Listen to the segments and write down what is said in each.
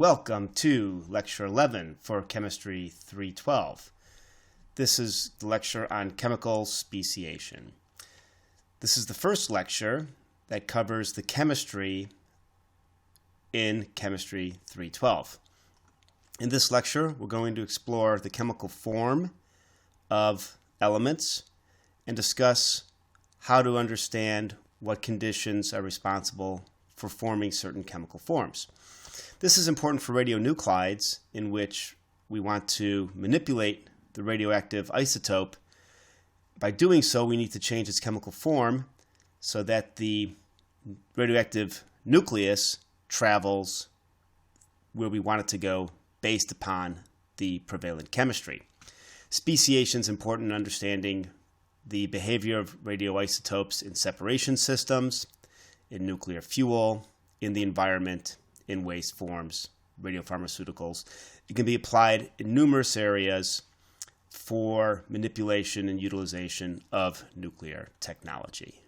Welcome to Lecture 11 for Chemistry 312. This is the lecture on chemical speciation. This is the first lecture that covers the chemistry in Chemistry 312. In this lecture, we're going to explore the chemical form of elements and discuss how to understand what conditions are responsible for forming certain chemical forms. This is important for radionuclides, in which we want to manipulate the radioactive isotope. By doing so, we need to change its chemical form so that the radioactive nucleus travels where we want it to go based upon the prevalent chemistry. Speciation is important in understanding the behavior of radioisotopes in separation systems, in nuclear fuel, in the environment, in waste forms, radiopharmaceuticals. It can be applied in numerous areas for manipulation and utilization of nuclear technology.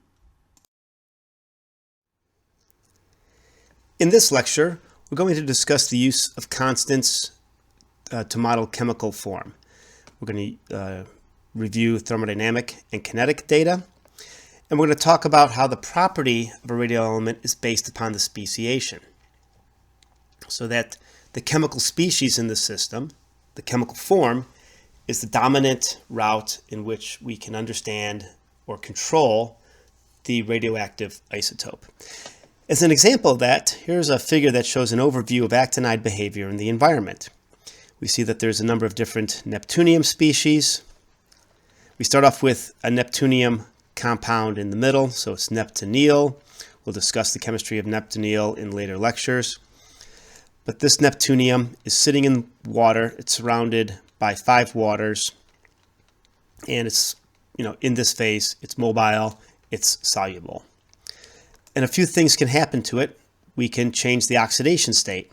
In this lecture, we're going to discuss the use of constants to model chemical form. We're going to review thermodynamic and kinetic data, and we're going to talk about how the property of a radioelement is based upon the speciation, so that the chemical species in the system, the chemical form, is the dominant route in which we can understand or control the radioactive isotope. As an example of that, here's a figure that shows an overview of actinide behavior in the environment. We see that there's a number of different neptunium species. We start off with a neptunium compound in the middle, so it's neptunial. We'll discuss the chemistry of neptunial in later lectures. But this neptunium is sitting in water. It's surrounded by 5 waters, and it's, in this phase, it's mobile, it's soluble. And a few things can happen to it. We can change the oxidation state.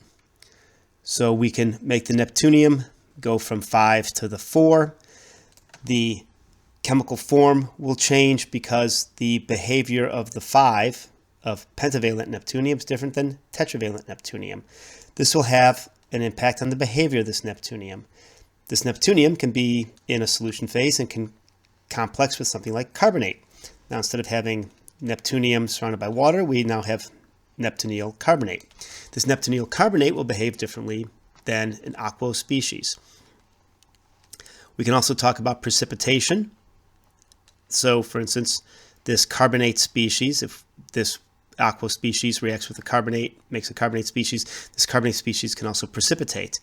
So we can make the neptunium go from 5 to the 4. The chemical form will change because the behavior of the 5 of pentavalent neptunium is different than tetravalent neptunium. This will have an impact on the behavior of this neptunium. This neptunium can be in a solution phase and can complex with something like carbonate. Now, instead of having neptunium surrounded by water, we now have neptunial carbonate. This neptunial carbonate will behave differently than an aqueous species. We can also talk about precipitation. So, for instance, this carbonate species, if this aqueous species reacts with a carbonate, makes a carbonate species, this carbonate species can also precipitate.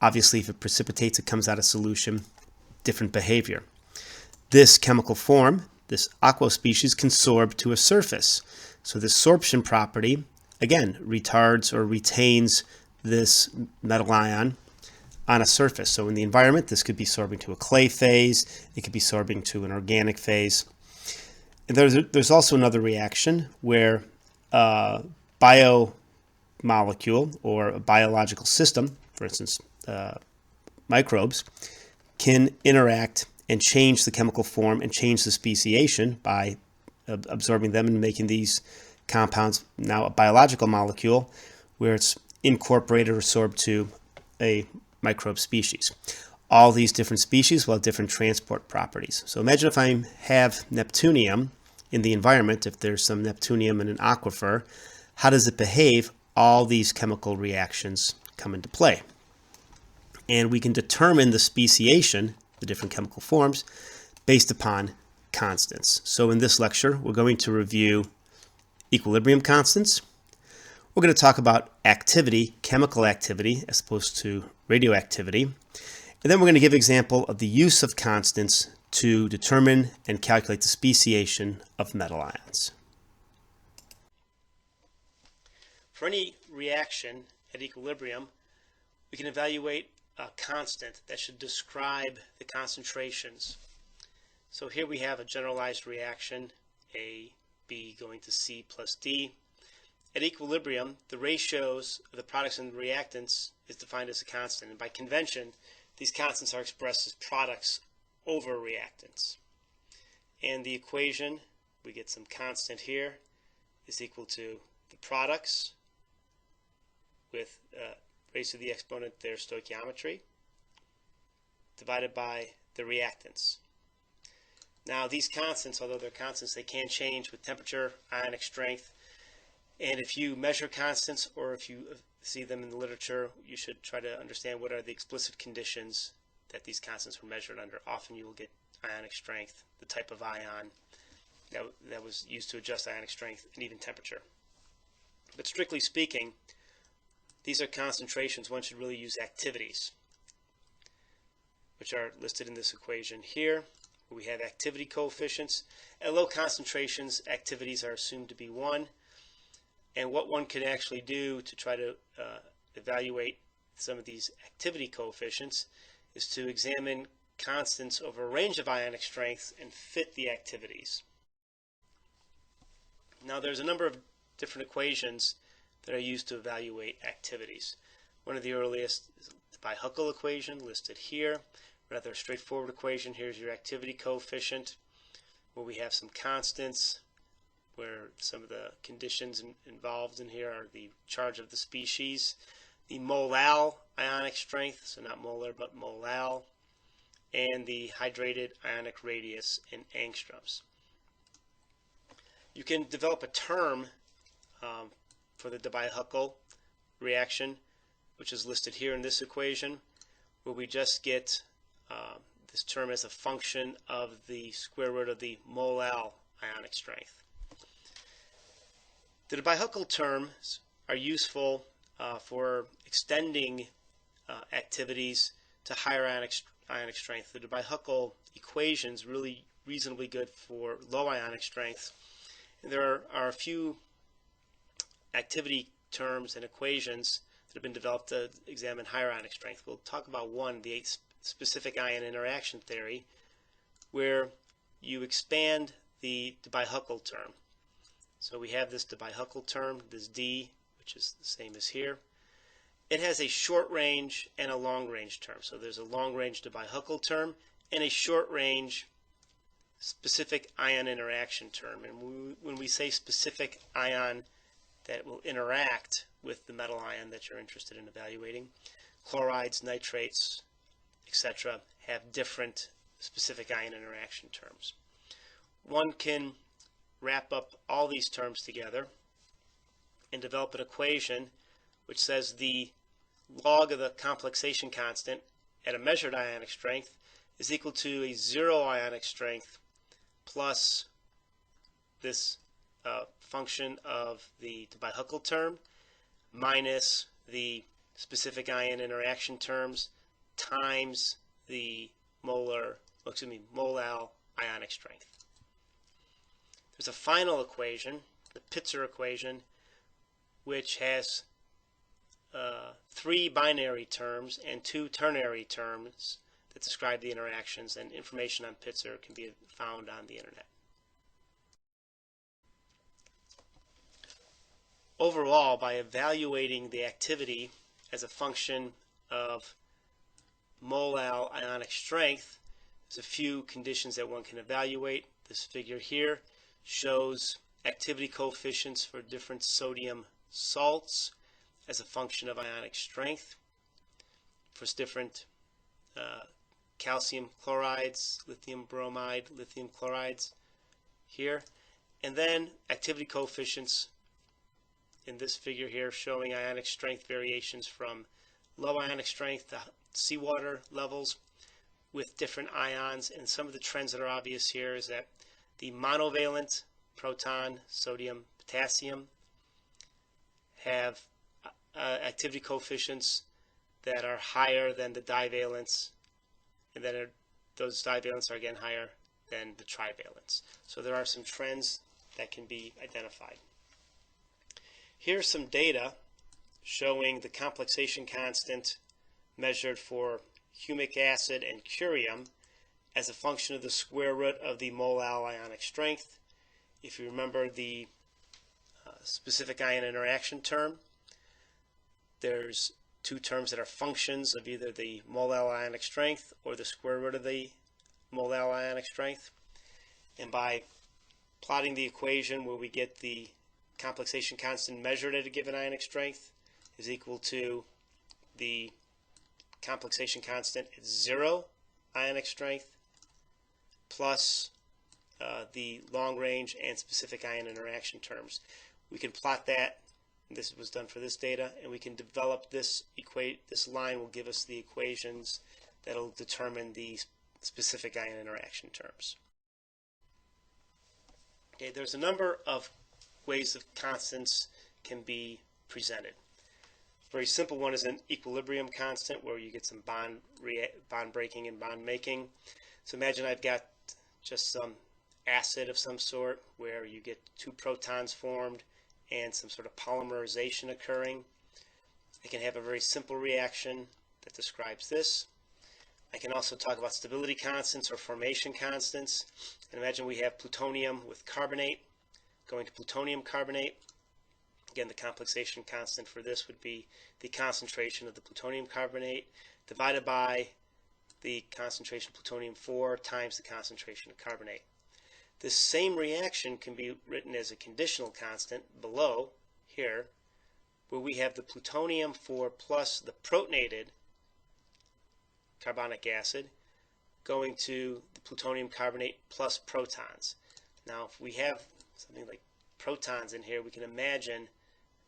Obviously, if it precipitates, it comes out of solution, different behavior. This chemical form, this aqueous species, can sorb to a surface. So this sorption property, again, retards or retains this metal ion on a surface. So in the environment, this could be sorbing to a clay phase, it could be sorbing to an organic phase. And there's also another reaction where a biomolecule or a biological system, for instance, microbes, can interact and change the chemical form and change the speciation by absorbing them and making these compounds now a biological molecule where it's incorporated or sorbed to a microbe species. All these different species will have different transport properties. So imagine if I have neptunium in the environment, if there's some neptunium in an aquifer, how does it behave? All these chemical reactions come into play. And we can determine the speciation, the different chemical forms, based upon constants. So in this lecture, we're going to review equilibrium constants. We're going to talk about activity, chemical activity, as opposed to radioactivity. And then we're going to give an example of the use of constants to determine and calculate the speciation of metal ions. For any reaction at equilibrium, we can evaluate a constant that should describe the concentrations. So here we have a generalized reaction, A, B going to C plus D. At equilibrium, the ratios of the products and reactants is defined as a constant. And by convention, these constants are expressed as products over reactants. And the equation, we get some constant here, is equal to the products with raised to the exponent their stoichiometry, divided by the reactants. Now these constants, although they're constants, they can change with temperature, ionic strength, and if you measure constants or if you see them in the literature, you should try to understand what are the explicit conditions that these constants were measured under. Often you will get ionic strength, the type of ion that was used to adjust ionic strength, and even temperature. But strictly speaking, these are concentrations. One should really use activities, which are listed in this equation here. We have activity coefficients. At low concentrations, activities are assumed to be 1. And what one can actually do to try to evaluate some of these activity coefficients is to examine constants over a range of ionic strengths and fit the activities. Now there's a number of different equations that are used to evaluate activities. One of the earliest is the Bi-Huckel equation listed here. Rather straightforward equation. Here's your activity coefficient, where we have some constants, where some of the conditions involved in here are the charge of the species, the molal ionic strength, so not molar but molal, and the hydrated ionic radius in angstroms. You can develop a term for the Bi-Huckel reaction, which is listed here in this equation, where we just get this term as a function of the square root of the molal ionic strength. The Bi-Huckel terms are useful for extending activities to higher ionic strength. The Bi-Huckel equation is really reasonably good for low ionic strengths. And there are a few activity terms and equations that have been developed to examine higher ionic strength. We'll talk about one, the specific ion interaction theory, where you expand the Bi-Huckel term. So we have this Bi-Huckel term, this D, which is the same as here. It has a short range and a long range term. So there's a long range Bi-Huckel term and a short range specific ion interaction term. And when we say specific ion that will interact with the metal ion that you're interested in evaluating, chlorides, nitrates, etc., have different specific ion interaction terms. One can wrap up all these terms together and develop an equation which says the log of the complexation constant at a measured ionic strength is equal to a 0 ionic strength plus this function of the Bi-Huckel term minus the specific ion interaction terms times the molal ionic strength. There's a final equation, the Pitzer equation, which has 3 binary terms and 2 ternary terms that describe the interactions, and information on Pitzer can be found on the internet. Overall, by evaluating the activity as a function of molal ionic strength, there's a few conditions that one can evaluate. This figure here shows activity coefficients for different sodium salts as a function of ionic strength. For different calcium chlorides, lithium bromide, lithium chlorides here. And then activity coefficients in this figure here showing ionic strength variations from low ionic strength to seawater levels with different ions. And some of the trends that are obvious here is that the monovalent proton, sodium, potassium, have activity coefficients that are higher than the divalents, and then those divalents are again higher than the trivalents. So there are some trends that can be identified. Here's some data showing the complexation constant measured for humic acid and curium as a function of the square root of the molal ionic strength. If you remember the specific ion interaction term, there's 2 terms that are functions of either the molal ionic strength or the square root of the molal ionic strength. And by plotting the equation where we get the complexation constant measured at a given ionic strength is equal to the complexation constant at 0 ionic strength plus the long range and specific ion interaction terms. We can plot that. This was done for this data, and we can develop this line will give us the equations that will determine the specific ion interaction terms. Okay, there's a number of ways that constants can be presented. A very simple one is an equilibrium constant, where you get some bond breaking and bond making. So imagine I've got just some acid of some sort where you get 2 protons formed and some sort of polymerization occurring. I can have a very simple reaction that describes this. I can also talk about stability constants or formation constants. And imagine we have plutonium with carbonate going to plutonium carbonate. Again, the complexation constant for this would be the concentration of the plutonium carbonate divided by the concentration of plutonium-4 times the concentration of carbonate. This same reaction can be written as a conditional constant below here, where we have the plutonium-4 plus the protonated carbonic acid going to the plutonium carbonate plus protons. Now, if we have something like protons in here, we can imagine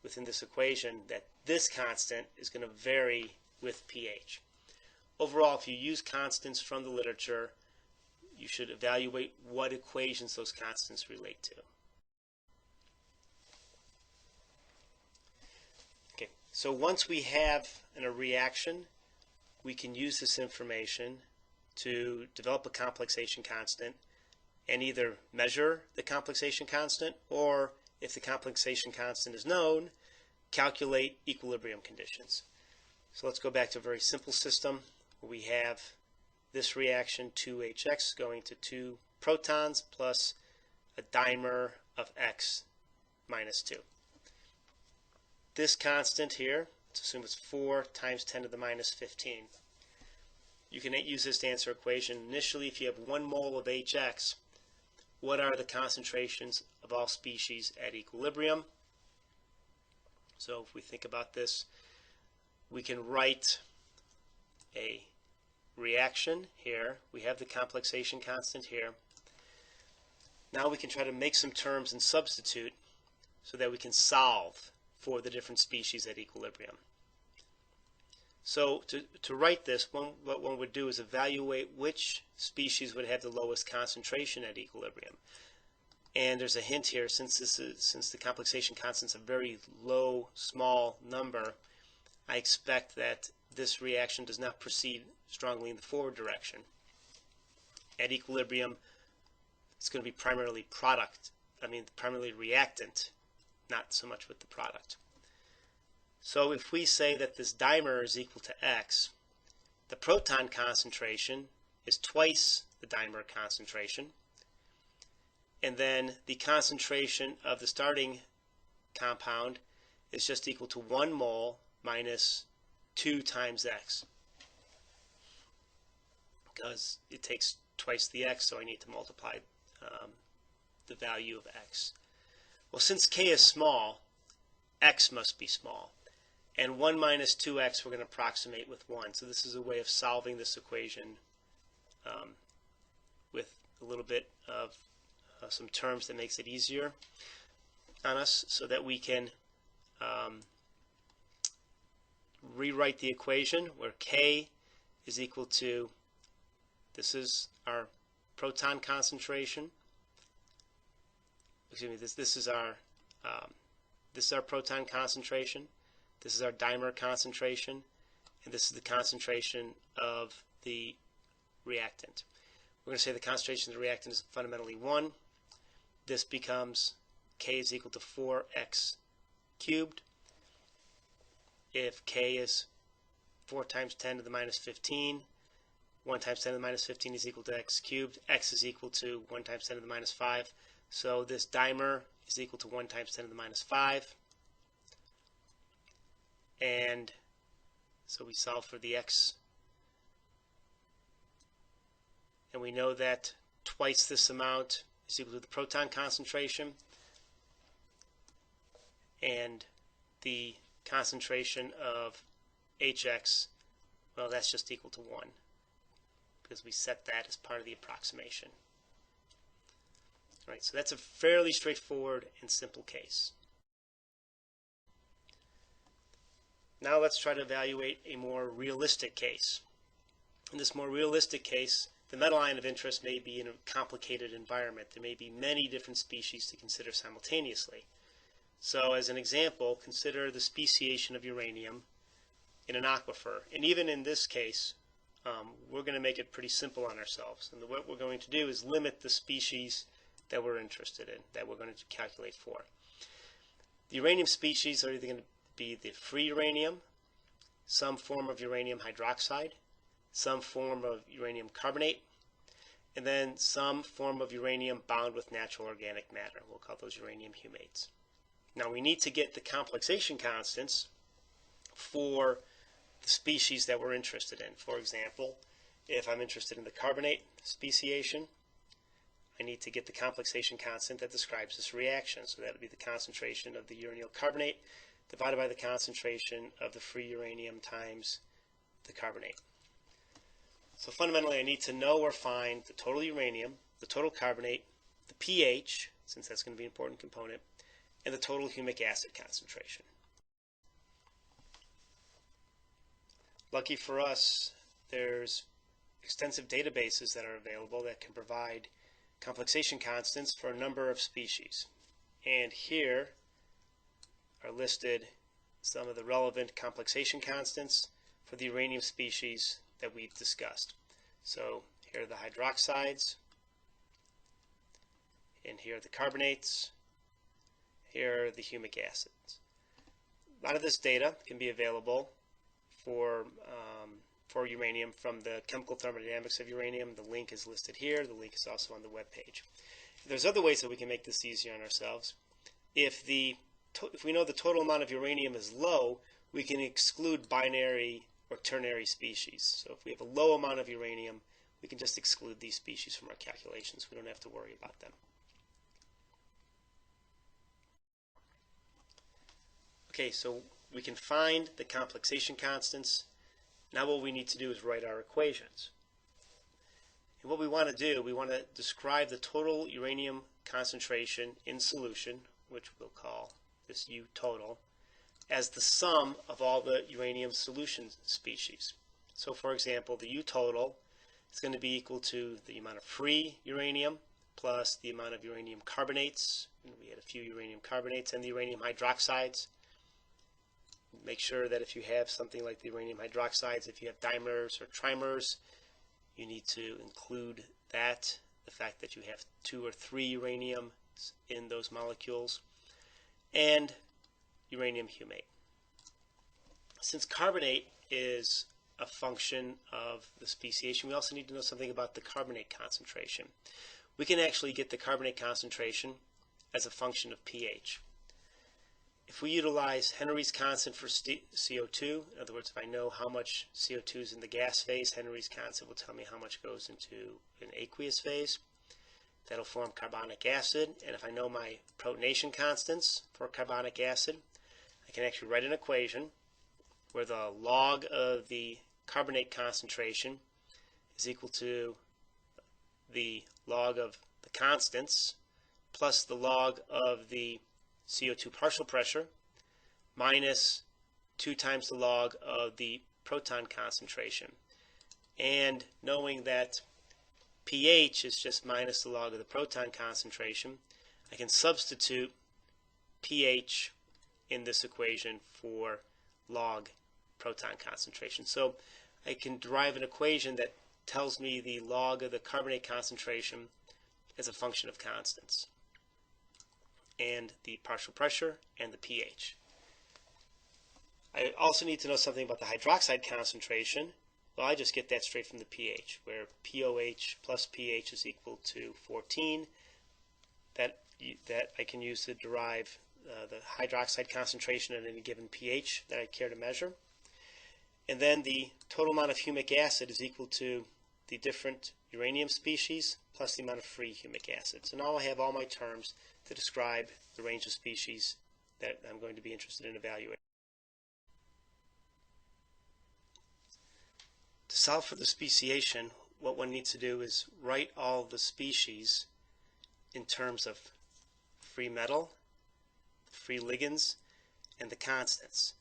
within this equation that this constant is going to vary with pH. Overall, if you use constants from the literature, you should evaluate what equations those constants relate to. Okay, so once we have a reaction, we can use this information to develop a complexation constant and either measure the complexation constant, or if the complexation constant is known, calculate equilibrium conditions. So let's go back to a very simple system where we have this reaction 2HX going to 2 protons plus a dimer of X minus 2. This constant here, let's assume it's 4 times 10 to the minus 15. You can use this to answer equation. Initially, if you have 1 mole of HX, what are the concentrations of all species at equilibrium? So if we think about this, we can write a reaction here. We have the complexation constant here. Now we can try to make some terms and substitute so that we can solve for the different species at equilibrium. So to write this, what one would do is evaluate which species would have the lowest concentration at equilibrium. And there's a hint here, since the complexation constant is a very low, small number, I expect that this reaction does not proceed strongly in the forward direction. At equilibrium, it's going to be primarily primarily reactant, not so much with the product. So if we say that this dimer is equal to X, the proton concentration is twice the dimer concentration, and then the concentration of the starting compound is just equal to 1 mole minus 2 times X, because it takes twice the X, so I need to multiply the value of X. Well, since K is small, X must be small. And 1 minus 2x we're going to approximate with 1. So this is a way of solving this equation with a little bit of some terms that makes it easier on us, so that we can rewrite the equation where K is equal to, this is our proton concentration. Excuse me, this is our proton concentration. This is our dimer concentration, and this is the concentration of the reactant. We're going to say the concentration of the reactant is fundamentally 1. This becomes K is equal to 4x cubed. If K is 4 times 10 to the minus 15, 1 times 10 to the minus 15 is equal to x cubed. X is equal to 1 times 10 to the minus 5. So this dimer is equal to 1 times 10 to the minus 5. And so we solve for the X. And we know that twice this amount is equal to the proton concentration. And the concentration of hx, well, that's just equal to 1 because we set that as part of the approximation. All right, so that's a fairly straightforward and simple case. Now let's try to evaluate a more realistic case. In this more realistic case, the metal ion of interest may be in a complicated environment. There may be many different species to consider simultaneously. So as an example, consider the speciation of uranium in an aquifer. And even in this case, we're going to make it pretty simple on ourselves. And what we're going to do is limit the species that we're interested in, that we're going to calculate for. The uranium species are either going to be the free uranium, some form of uranium hydroxide, some form of uranium carbonate, and then some form of uranium bound with natural organic matter. We'll call those uranium humates. Now we need to get the complexation constants for the species that we're interested in. For example, if I'm interested in the carbonate speciation, I need to get the complexation constant that describes this reaction. So that would be the concentration of the uranyl carbonate divided by the concentration of the free uranium times the carbonate. So fundamentally, I need to know or find the total uranium, the total carbonate, the pH, since that's going to be an important component, and the total humic acid concentration. Lucky for us, there's extensive databases that are available that can provide complexation constants for a number of species. And here are listed some of the relevant complexation constants for the uranium species that we've discussed. So here are the hydroxides, and here are the carbonates, here are the humic acids. A lot of this data can be available for uranium from the chemical thermodynamics of uranium. The link is listed here. The link is also on the web page. There's other ways that we can make this easier on ourselves. If we know the total amount of uranium is low, we can exclude binary or ternary species. So if we have a low amount of uranium, we can just exclude these species from our calculations. We don't have to worry about them. Okay, so we can find the complexation constants. Now what we need to do is write our equations. And what we want to do, we want to describe the total uranium concentration in solution, which we'll call this U total, as the sum of all the uranium solution species. So for example, the U total is going to be equal to the amount of free uranium plus the amount of uranium carbonates, and we had a few uranium carbonates, and the uranium hydroxides. Make sure that if you have something like the uranium hydroxides, if you have dimers or trimers, you need to include that, the fact that you have 2 or 3 uranium in those molecules, and uranium humate. Since carbonate is a function of the speciation, we also need to know something about the carbonate concentration. We can actually get the carbonate concentration as a function of pH. If we utilize Henry's constant for CO2, in other words, if I know how much CO2 is in the gas phase, Henry's constant will tell me how much goes into an aqueous phase. That'll form carbonic acid. And if I know my protonation constants for carbonic acid, I can actually write an equation where the log of the carbonate concentration is equal to the log of the constants plus the log of the CO2 partial pressure minus 2 times the log of the proton concentration. And knowing that pH is just minus the log of the proton concentration, I can substitute pH in this equation for log proton concentration. So I can derive an equation that tells me the log of the carbonate concentration as a function of constants, and the partial pressure, and the pH. I also need to know something about the hydroxide concentration. Well, I just get that straight from the pH, where POH plus pH is equal to 14. That I can use to derive the hydroxide concentration at any given pH that I care to measure. And then the total amount of humic acid is equal to the different uranium species plus the amount of free humic acid. So now I have all my terms to describe the range of species that I'm going to be interested in evaluating. solve for the speciation, what one needs to do is write all the species in terms of free metal, free ligands, and the constants.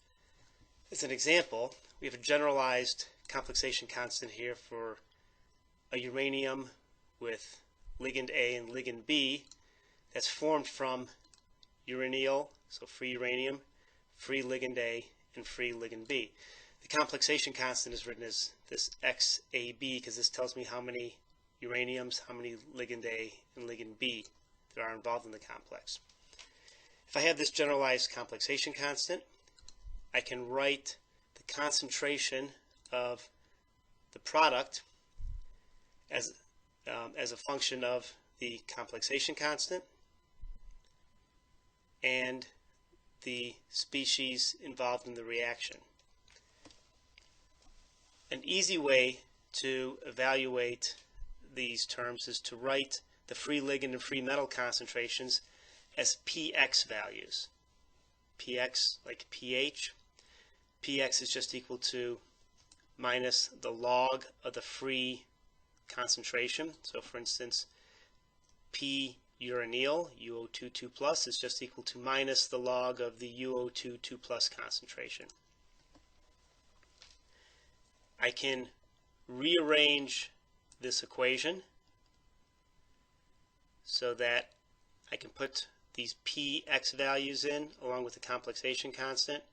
As an example, we have a generalized complexation constant here for a uranium with ligand A and ligand B that's formed from uranyl, so free uranium, free ligand A, and free ligand B. The complexation constant is written as this XAB because this tells me how many uraniums, how many ligand A and ligand B there are involved in the complex. If I have this generalized complexation constant, I can write the concentration of the product as a function of the complexation constant and the species involved in the reaction. An easy way to evaluate these terms is to write the free ligand and free metal concentrations as px values. Px, like pH. Px is just equal to minus the log of the free concentration. So for instance, P uranyl, UO2 2 plus, is just equal to minus the log of the UO2 2 plus concentration. I can rearrange this equation so that I can put these px values in along with the complexation constant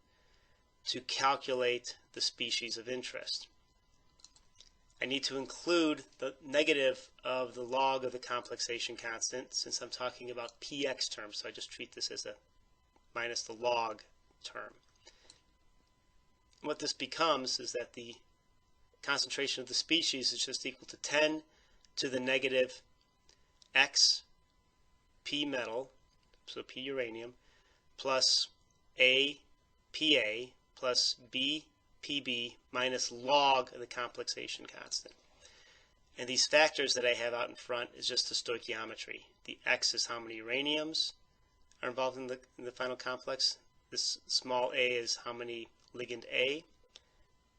to calculate the species of interest. I need to include the negative of the log of the complexation constant since I'm talking about px terms, so I just treat this as a minus the log term. And what this becomes is that the concentration of the species is just equal to 10 to the negative x p metal, so p uranium, plus a pa plus b pb minus log of the complexation constant. And these factors that I have out in front is just the stoichiometry. The x is how many uraniums are involved in the final complex. This small a is how many ligand A,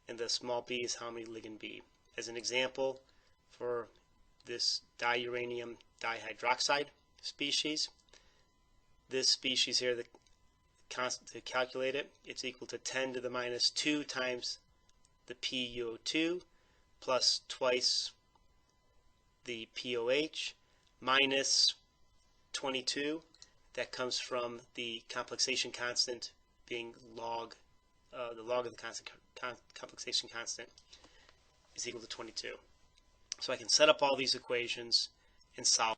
and the small b is how many ligand B. As an example, for this diuranium dihydroxide species, this species here, the constant to calculate it, it's equal to 10 to the minus 2 times the PuO2 plus twice the POH minus 22. That comes from the complexation constant being log, the log of the complexation constant is equal to 22. So I can set up all these equations and solve.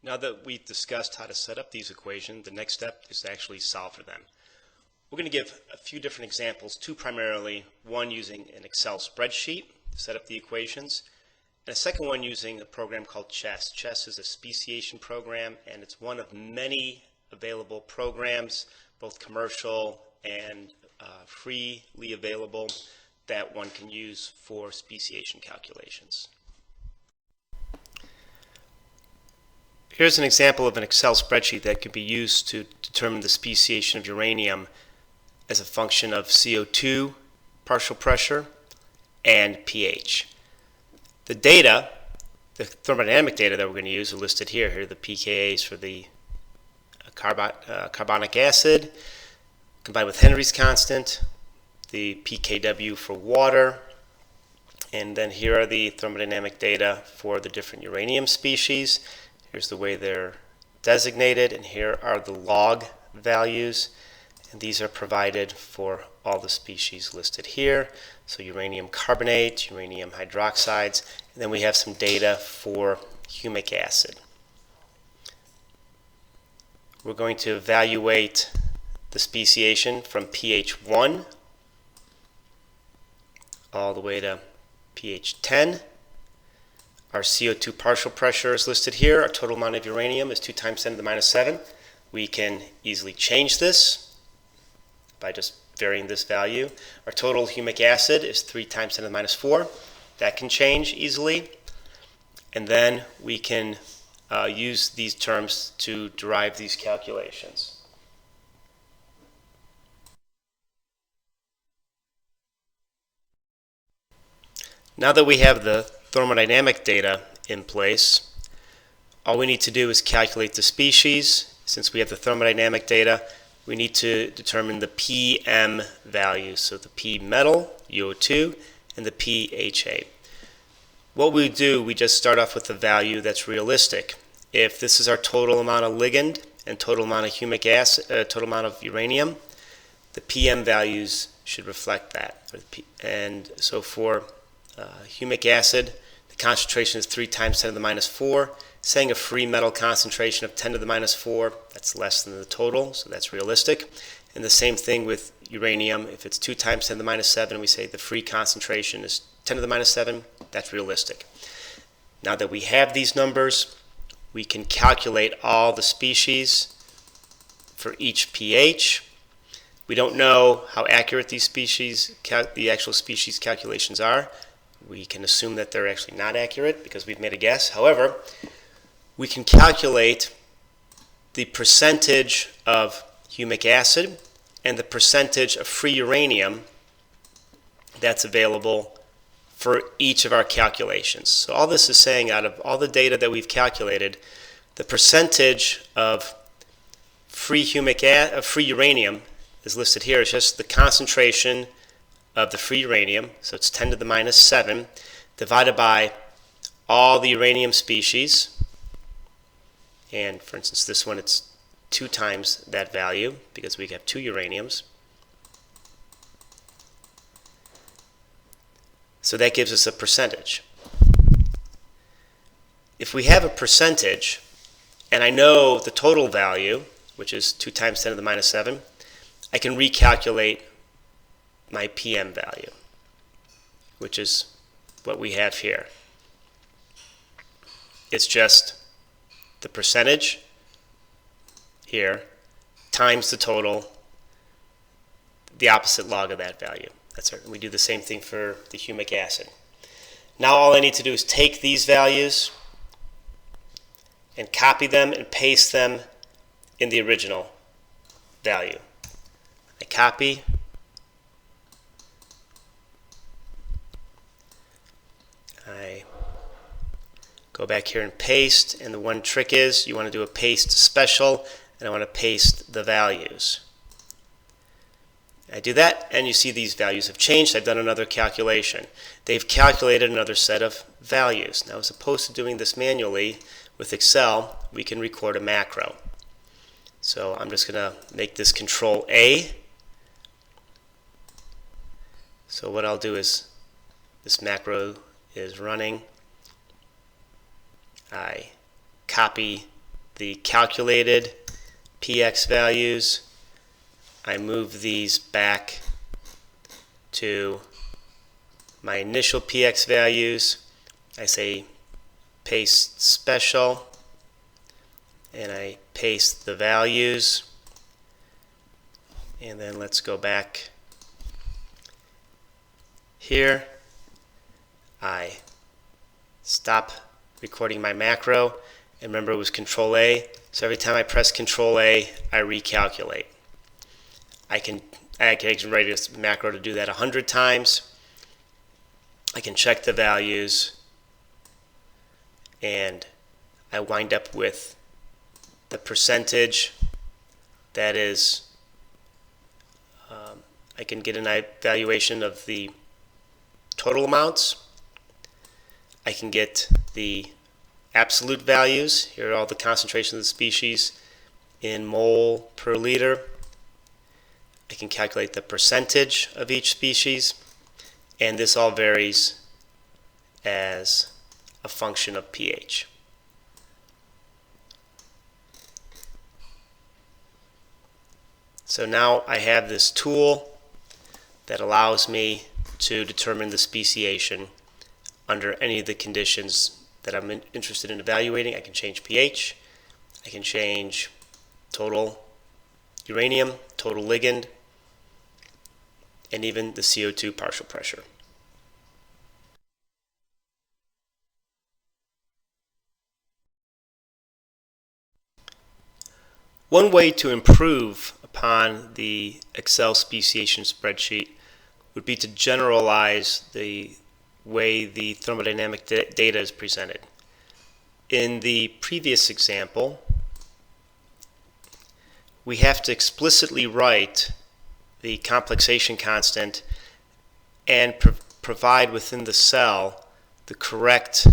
Now that we've discussed how to set up these equations, the next step is to actually solve for them. We're going to give a few different examples, two primarily, one using an Excel spreadsheet to set up the equations, and a second one using a program called Chess. Chess is a speciation program, and it's one of many available programs, both commercial and freely available, that one can use for speciation calculations. Here's an example of an Excel spreadsheet that can be used to determine the speciation of uranium as a function of CO2, partial pressure, and pH. The data, the thermodynamic data that we're going to use are listed here. Here are the pKa's for the carbonic acid, combined with Henry's constant, the pKw for water, and then here are the thermodynamic data for the different uranium species. Here's the way they're designated, and here are the log values, and these are provided for all the species listed here. So uranium carbonate, uranium hydroxides, and then we have some data for humic acid. We're going to evaluate the speciation from pH 1 all the way to pH 10. Our CO2 partial pressure is listed here. Our total amount of uranium is 2 times 10 to the minus 7. We can easily change this by just varying this value. Our total humic acid is 3 times 10 to the minus 4. That can change easily. And then we can use these terms to derive these calculations. Now that we have the thermodynamic data in place, all we need to do is calculate the species. Since we have the thermodynamic data, we need to determine the PM values, so the P metal, UO2, and the PHA. What we do, we just start off with a value that's realistic. If this is our total amount of ligand and total amount of humic acid, total amount of uranium, the PM values should reflect that. And so for humic acid, the concentration is 3 times 10 to the minus 4. Saying a free metal concentration of 10 to the minus 4, that's less than the total, so that's realistic. And the same thing with uranium. If it's 2 times 10 to the minus 7, we say the free concentration is 10 to the minus 7, that's realistic. Now that we have these numbers, we can calculate all the species for each pH. We don't know how accurate these species, the actual species calculations are. We can assume that they're actually not accurate because we've made a guess. However, we can calculate the percentage of humic acid and the percentage of free uranium that's available for each of our calculations. So all this is saying, out of all the data that we've calculated, the percentage of free uranium is listed here. It's just the concentration of the free uranium, so it's 10 to the minus 7, divided by all the uranium species. And for instance, this one, it's 2 times that value because we have 2 uraniums. So that gives us a percentage. If we have a percentage, and I know the total value, which is 2 times 10 to the minus 7, I can recalculate my PM value, which is what we have here. It's just the percentage here times the total, the opposite log of that value. That's it. We do the same thing for the humic acid. Now all I need to do is take these values and copy them and paste them in the original value. I copy, I go back here and paste, and the one trick is you want to do a paste special, and I want to paste the values. I do that, and you see these values have changed. I've done another calculation. They've calculated another set of values. Now, as opposed to doing this manually with Excel, we can record a macro. So I'm just going to make this Control A. So what I'll do is, this macro is running. I copy the calculated px values. I move these back to my initial px values. I say paste special, and I paste the values. And then let's go back here. I stop recording my macro, and remember it was Control A, so every time I press Control A, I recalculate. I can write this macro to do that 100 times. I can check the values, and I wind up with the percentage that is, I can get an evaluation of the total amounts. I can get the absolute values. Here are all the concentrations of the species in mole per liter. I can calculate the percentage of each species, and this all varies as a function of pH. So now I have this tool that allows me to determine the speciation under any of the conditions that I'm interested in evaluating. I can change pH, I can change total uranium, total ligand, and even the CO2 partial pressure. One way to improve upon the Excel speciation spreadsheet would be to generalize the way the thermodynamic data is presented. In the previous example, we have to explicitly write the complexation constant and provide within the cell the correct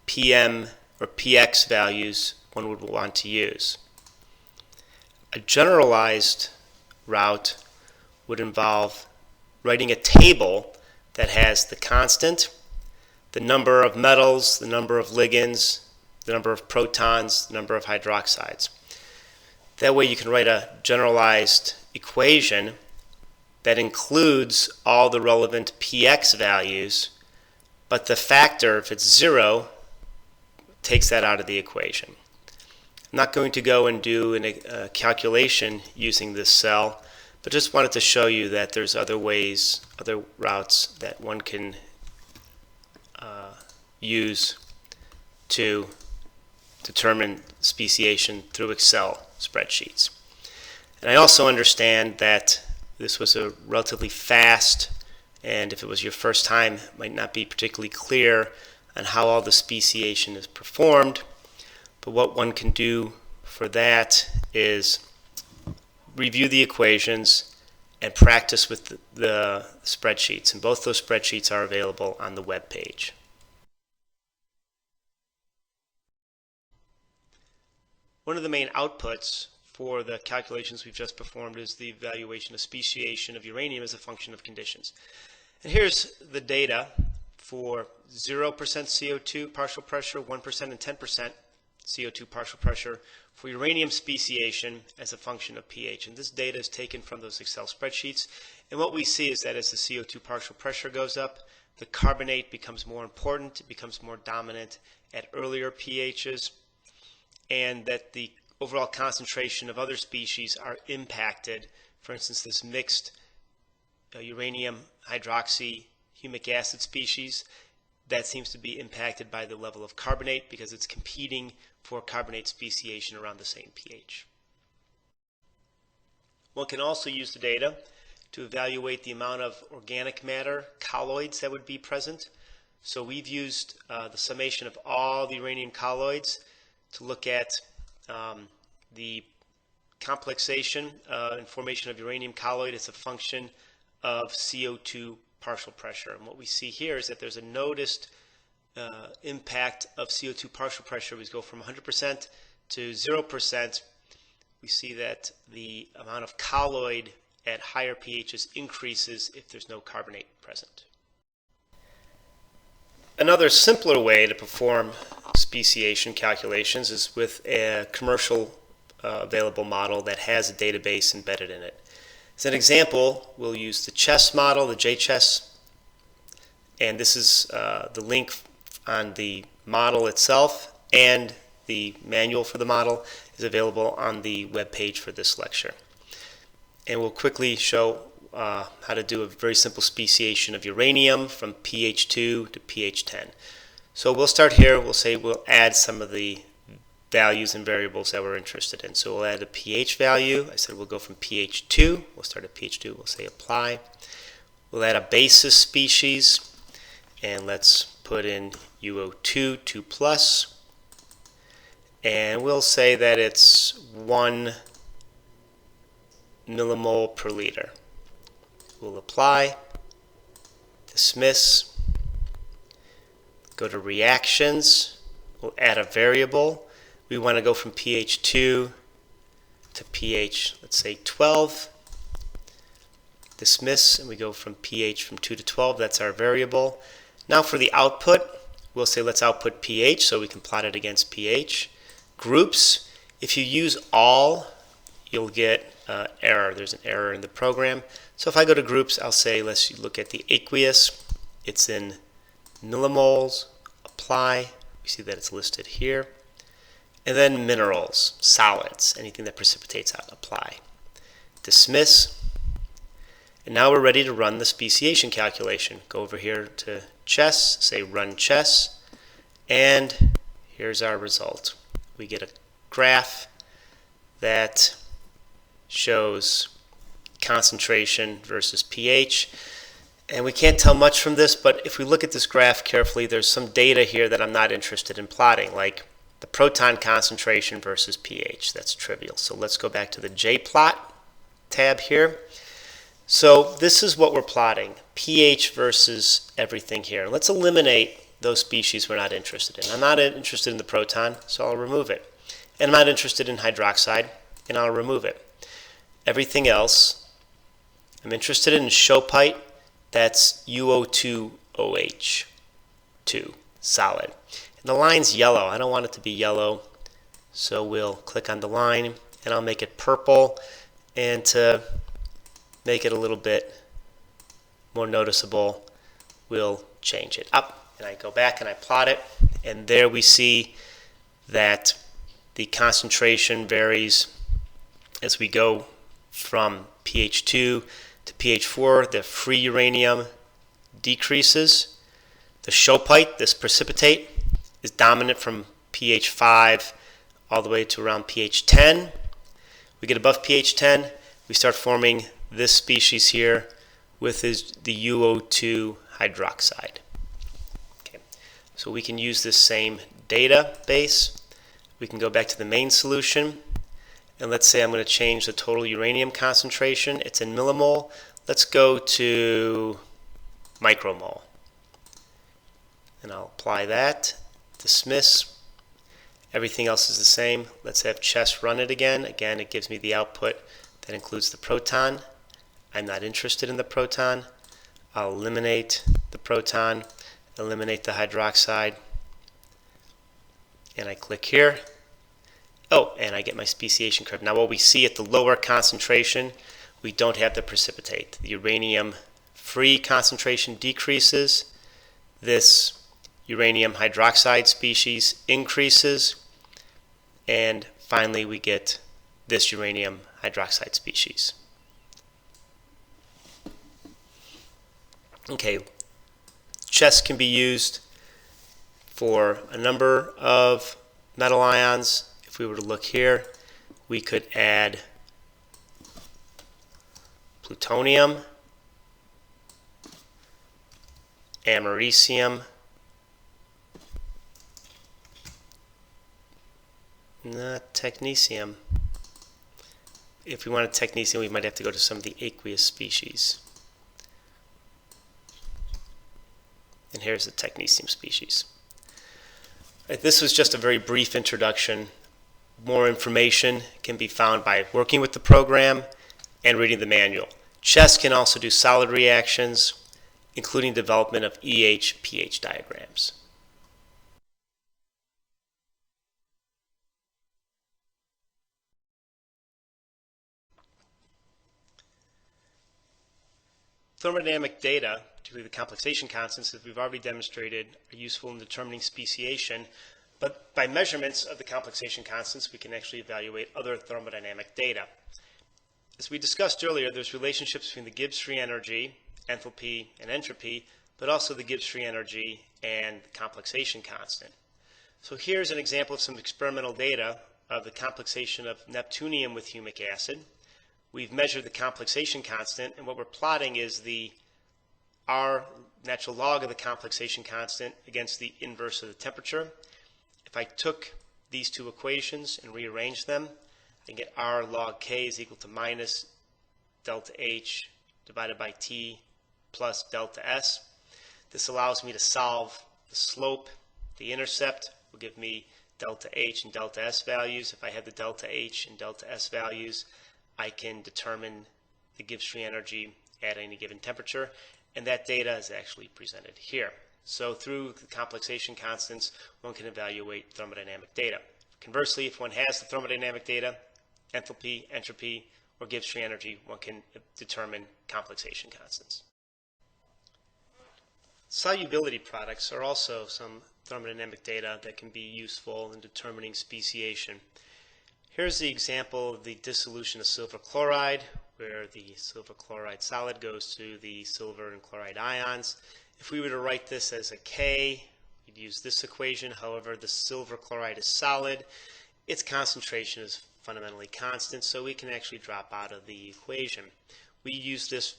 PM or PX values one would want to use. A generalized route would involve writing a table that has the constant, the number of metals, the number of ligands, the number of protons, the number of hydroxides. That way you can write a generalized equation that includes all the relevant PX values, but the factor, if it's 0, takes that out of the equation. I'm not going to go and do a calculation using this cell, but just wanted to show you that there's other ways, other routes that one can use to determine speciation through Excel spreadsheets. And I also understand that this was a relatively fast, and if it was your first time, it might not be particularly clear on how all the speciation is performed. But what one can do for that is review the equations and practice with the spreadsheets. And both those spreadsheets are available on the web page. One of the main outputs for the calculations we've just performed is the evaluation of speciation of uranium as a function of conditions. And here's the data for 0% CO2 partial pressure, 1% and 10% CO2 partial pressure for uranium speciation as a function of pH. And this data is taken from those Excel spreadsheets. And what we see is that as the CO2 partial pressure goes up, the carbonate becomes more important, it becomes more dominant at earlier pHs, and that the overall concentration of other species are impacted. For instance, this mixed uranium hydroxy humic acid species, that seems to be impacted by the level of carbonate because it's competing for carbonate speciation around the same pH. One can also use the data to evaluate the amount of organic matter, colloids, that would be present. So we've used the summation of all the uranium colloids to look at the complexation and formation of uranium colloid as a function of CO2 partial pressure. And what we see here is that there's a noticed impact of CO2 partial pressure. We go from 100% to 0%. We see that the amount of colloid at higher pHs increases if there's no carbonate present. Another simpler way to perform speciation calculations is with a commercial available model that has a database embedded in it. As an example, we'll use the chess model, the JChess, and this is the link on the model itself, and the manual for the model is available on the web page for this lecture. And we'll quickly show how to do a very simple speciation of uranium from pH 2 to pH 10. So we'll start here. We'll say we'll add some of the values and variables that we're interested in. So we'll add a pH value. I said we'll go from pH 2. We'll start at pH 2. We'll say apply. We'll add a basis species, and let's put in UO2, 2 plus, and we'll say that it's 1 millimole per liter. We'll apply, dismiss, go to reactions, we'll add a variable. We want to go from pH 2 to pH, let's say 12, dismiss, and we go from pH from 2 to 12, that's our variable. Now for the output, we'll say let's output pH, so we can plot it against pH. Groups, if you use all, you'll get error. There's an error in the program. So if I go to groups, I'll say let's look at the aqueous. It's in millimoles, apply. We see that it's listed here. And then minerals, solids, anything that precipitates out, apply. Dismiss. And now we're ready to run the speciation calculation. Go over here to chess, say run chess, and here's our result. We get a graph that shows concentration versus pH. And we can't tell much from this, but if we look at this graph carefully, there's some data here that I'm not interested in plotting, like the proton concentration versus pH. That's trivial. So let's go back to the JPlot tab here. So this is what we're plotting, pH versus everything here. Let's eliminate those species we're not interested in. I'm not interested in the proton, so I'll remove it. And I'm not interested in hydroxide, and I'll remove it. Everything else, I'm interested in Shopite. That's UO2OH, 2, solid. And the line's yellow. I don't want it to be yellow, so we'll click on the line, and I'll make it purple. And to make it a little bit more noticeable, we'll change it up. And I go back and I plot it, and there we see that the concentration varies as we go from pH 2 to pH 4. The free uranium decreases. The Shopite, this precipitate, is dominant from pH 5 all the way to around pH 10. We get above pH 10, we start forming this species here with the UO2 hydroxide. Okay. So we can use this same database. We can go back to the main solution, and let's say I'm going to change the total uranium concentration. It's in millimole. Let's go to micromole. And I'll apply that, dismiss. Everything else is the same. Let's have Chess run it again. Again, it gives me the output that includes the proton. I'm not interested in the proton. I'll eliminate the proton, eliminate the hydroxide, and I click here. Oh, and I get my speciation curve. Now what we see at the lower concentration, we don't have the precipitate. The uranium free concentration decreases. This uranium hydroxide species increases. And finally we get this uranium hydroxide species. Okay, Chess can be used for a number of metal ions. If we were to look here, we could add plutonium, americium, not technetium. If we wanted technetium, we might have to go to some of the aqueous species. And here's the technetium species. This was just a very brief introduction. More information can be found by working with the program and reading the manual. Chess can also do solid reactions, including development of EH-pH diagrams. Thermodynamic data, particularly the complexation constants, as we've already demonstrated, are useful in determining speciation. But by measurements of the complexation constants, we can actually evaluate other thermodynamic data. As we discussed earlier, there's relationships between the Gibbs free energy, enthalpy, and entropy, but also the Gibbs free energy and the complexation constant. So here's an example of some experimental data of the complexation of neptunium with humic acid. We've measured the complexation constant, and what we're plotting is the R natural log of the complexation constant against the inverse of the temperature. If I took these two equations and rearranged them, I can get R log K is equal to minus delta H divided by T plus delta S. This allows me to solve the slope. The intercept will give me delta H and delta S values. If I have the delta H and delta S values, I can determine the Gibbs free energy at any given temperature, and that data is actually presented here. So through the complexation constants, one can evaluate thermodynamic data. Conversely, if one has the thermodynamic data, enthalpy, entropy, or Gibbs free energy, one can determine complexation constants. Solubility products are also some thermodynamic data that can be useful in determining speciation. Here's the example of the dissolution of silver chloride, where the silver chloride solid goes to the silver and chloride ions. If we were to write this as a K, we'd use this equation. However, the silver chloride is solid. Its concentration is fundamentally constant, so we can actually drop out of the equation. We use this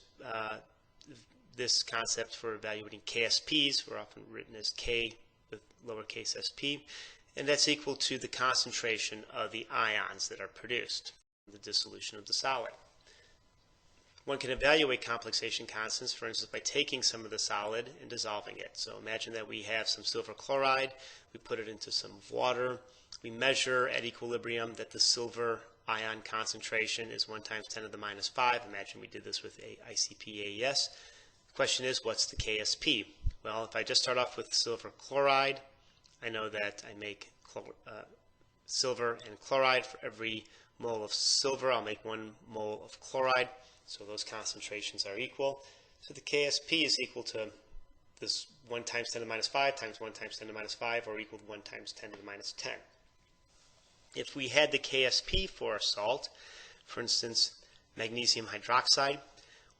this concept for evaluating KSPs, are often written as K with lowercase sp, and that's equal to the concentration of the ions that are produced in the dissolution of the solid. One can evaluate complexation constants, for instance, by taking some of the solid and dissolving it. So imagine that we have some silver chloride, we put it into some water, we measure at equilibrium that the silver ion concentration is 1 times 10 to the minus 5. Imagine we did this with a ICP-AES. The question is, what's the KSP? Well, if I just start off with silver chloride, I know that I make silver and chloride. For every mole of silver, I'll make 1 mole of chloride. So those concentrations are equal. So the KSP is equal to this 1 times 10 to the minus 5 times 1 times 10 to the minus 5, or equal to 1 times 10 to the minus 10. If we had the KSP for a salt, for instance, magnesium hydroxide,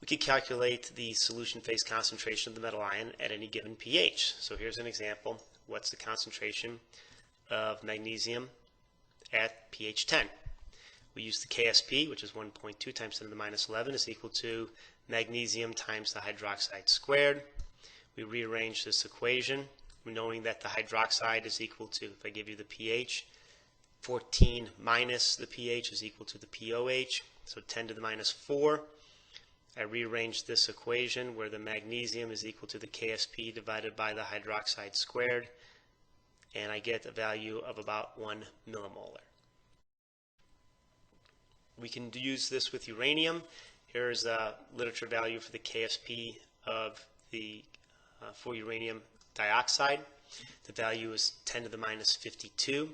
we could calculate the solution phase concentration of the metal ion at any given pH. So here's an example. What's the concentration of magnesium at pH 10? We use the KSP, which is 1.2 times 10 to the minus 11, is equal to magnesium times the hydroxide squared. We rearrange this equation, knowing that the hydroxide is equal to, if I give you the pH, 14 minus the pH is equal to the pOH, so 10 to the minus 4. I rearrange this equation where the magnesium is equal to the KSP divided by the hydroxide squared, and I get a value of about 1 millimolar. We can use this with uranium. Here's a literature value for the KSP of the for uranium dioxide. The value is 10 to the minus 52.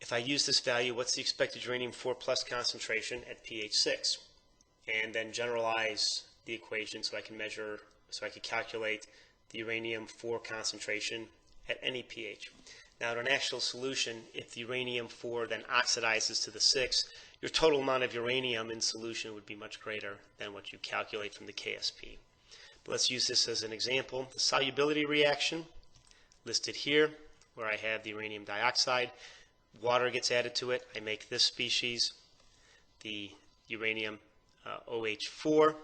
If I use this value, what's the expected uranium-4 plus concentration at pH 6? And then generalize the equation so I can measure, so I can calculate the uranium-4 concentration at any pH. Now, in an actual solution, if the uranium-4 then oxidizes to the 6, your total amount of uranium in solution would be much greater than what you calculate from the KSP. But let's use this as an example. The solubility reaction listed here, where I have the uranium dioxide, water gets added to it, I make this species, the uranium OH4.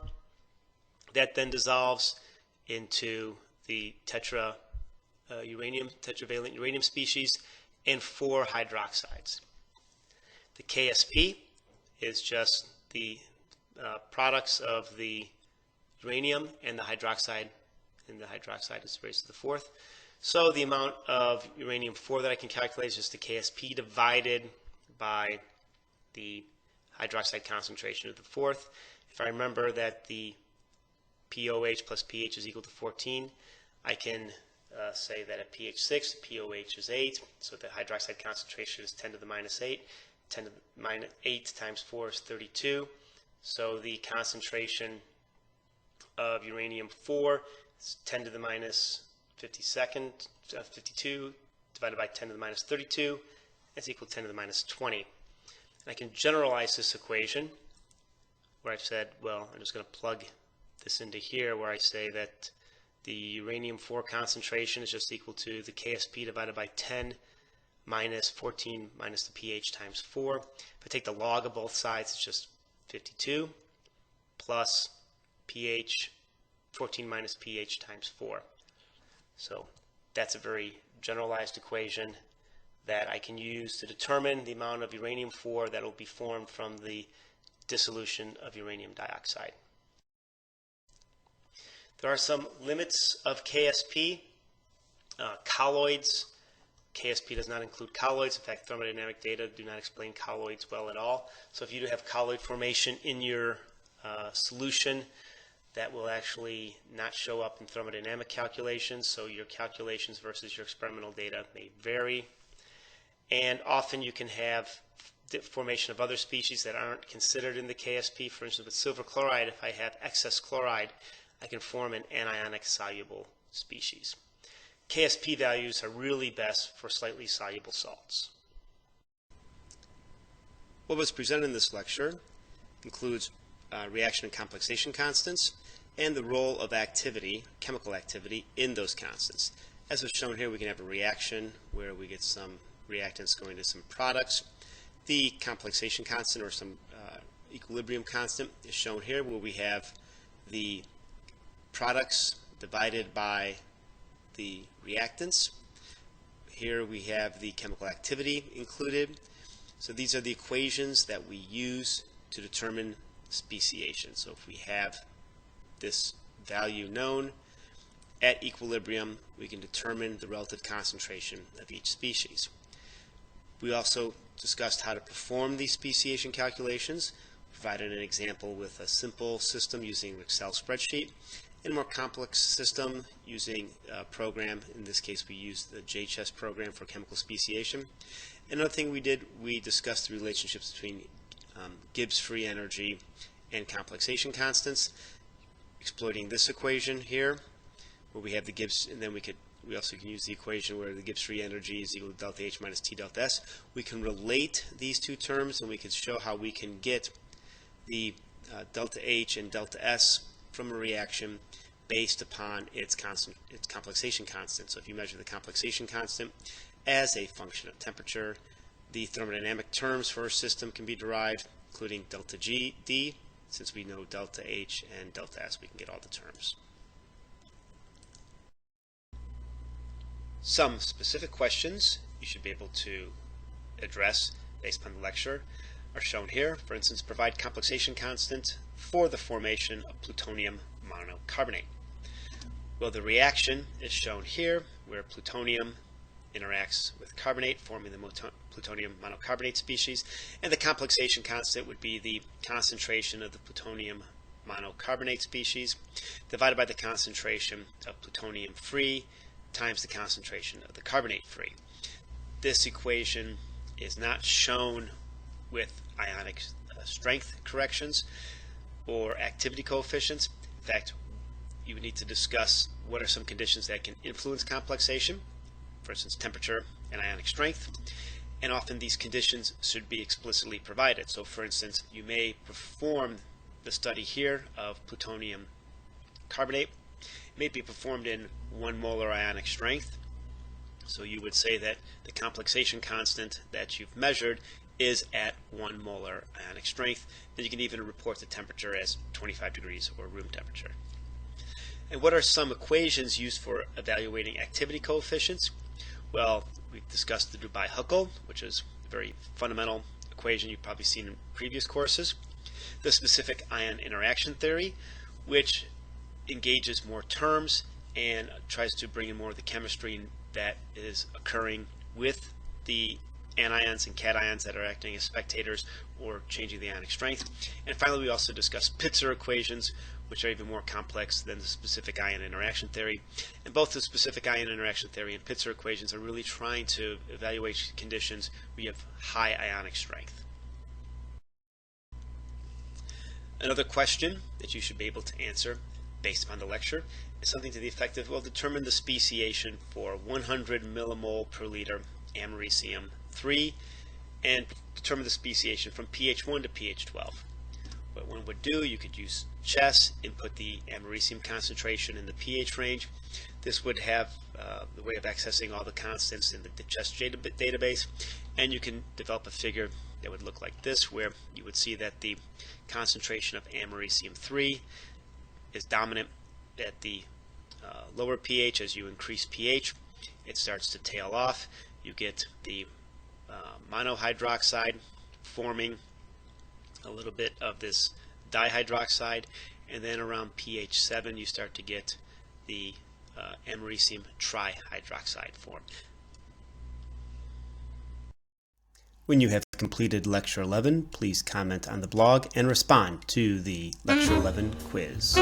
That then dissolves into the tetravalent uranium species and 4 hydroxides. The KSP is just the products of the uranium and the hydroxide is raised to the 4th. So the amount of uranium-4 that I can calculate is just the KSP divided by the hydroxide concentration of the 4th. If I remember that the pOH plus pH is equal to 14, I can say that at pH 6, pOH is 8, so the hydroxide concentration is 10 to the minus 8. 10 to the minus 8 times 4 is 32. So the concentration of uranium-4 is 10 to the minus 52 divided by 10 to the minus 32. That's equal to 10 to the minus 20. And I can generalize this equation where I've said, well, I'm just going to plug this into here where I say that the uranium-4 concentration is just equal to the KSP divided by 10 minus 14 minus the pH times 4. If I take the log of both sides, it's just 52 plus pH, 14 minus pH times 4. So that's a very generalized equation that I can use to determine the amount of uranium-4 that will be formed from the dissolution of uranium dioxide. There are some limits of KSP. Colloids. KSP does not include colloids. In fact, thermodynamic data do not explain colloids well at all. So if you do have colloid formation in your solution, that will actually not show up in thermodynamic calculations. So your calculations versus your experimental data may vary. And often you can have formation of other species that aren't considered in the KSP. For instance, with silver chloride, if I have excess chloride, I can form an anionic soluble species. KSP values are really best for slightly soluble salts. What was presented in this lecture includes reaction and complexation constants and the role of activity, chemical activity, in those constants. As was shown here, we can have a reaction where we get some reactants going to some products. The complexation constant or some equilibrium constant is shown here where we have the products divided by the reactants. Here we have the chemical activity included. So these are the equations that we use to determine speciation. So if we have this value known at equilibrium, we can determine the relative concentration of each species. We also discussed how to perform these speciation calculations, provided an example with a simple system using an Excel spreadsheet, and a more complex system using a program. In this case, we used the JChess program for chemical speciation. Another thing we did, we discussed the relationships between Gibbs free energy and complexation constants, exploiting this equation here, where we have the Gibbs, and then we also can use the equation where the Gibbs free energy is equal to delta H minus T delta S. We can relate these two terms, and we can show how we can get the delta H and delta S from a reaction based upon its complexation constant. So if you measure the complexation constant as a function of temperature, the thermodynamic terms for a system can be derived, including delta G, D. Since we know delta H and delta S, we can get all the terms. Some specific questions you should be able to address based upon the lecture are shown here. For instance, provide complexation constant for the formation of plutonium monocarbonate. Well, the reaction is shown here, where plutonium interacts with carbonate, forming the plutonium monocarbonate species, and the complexation constant would be the concentration of the plutonium monocarbonate species divided by the concentration of plutonium free times the concentration of the carbonate free. This equation is not shown with ionic strength corrections or activity coefficients. In fact, you would need to discuss what are some conditions that can influence complexation, for instance, temperature and ionic strength, and often these conditions should be explicitly provided. So for instance, you may perform the study here of plutonium carbonate. It may be performed in 1 molar ionic strength. So you would say that the complexation constant that you've measured is at 1 molar ionic strength. Then you can even report the temperature as 25 degrees or room temperature. And what are some equations used for evaluating activity coefficients? Well, we've discussed the Debye-Huckel, which is a very fundamental equation you've probably seen in previous courses. The specific ion interaction theory, which engages more terms and tries to bring in more of the chemistry that is occurring with the anions and cations that are acting as spectators or changing the ionic strength. And finally, we also discussed Pitzer equations, which are even more complex than the specific ion interaction theory. And both the specific ion interaction theory and Pitzer equations are really trying to evaluate conditions where you have high ionic strength. Another question that you should be able to answer based upon the lecture is something to the effect of, well, determine the speciation for 100 millimole per liter americium-3 and determine the speciation from pH 1 to pH 12. What one would do, you could use chess, input the americium concentration in the pH range. This would have the way of accessing all the constants in the chess database, and you can develop a figure that would look like this, where you would see that the concentration of americium-3 is dominant at the lower pH. As you increase pH, it starts to tail off. You get the monohydroxide forming a little bit of this dihydroxide, and then around pH 7 you start to get the americium trihydroxide form. When you have completed Lecture 11, please comment on the blog and respond to the Lecture 11 quiz.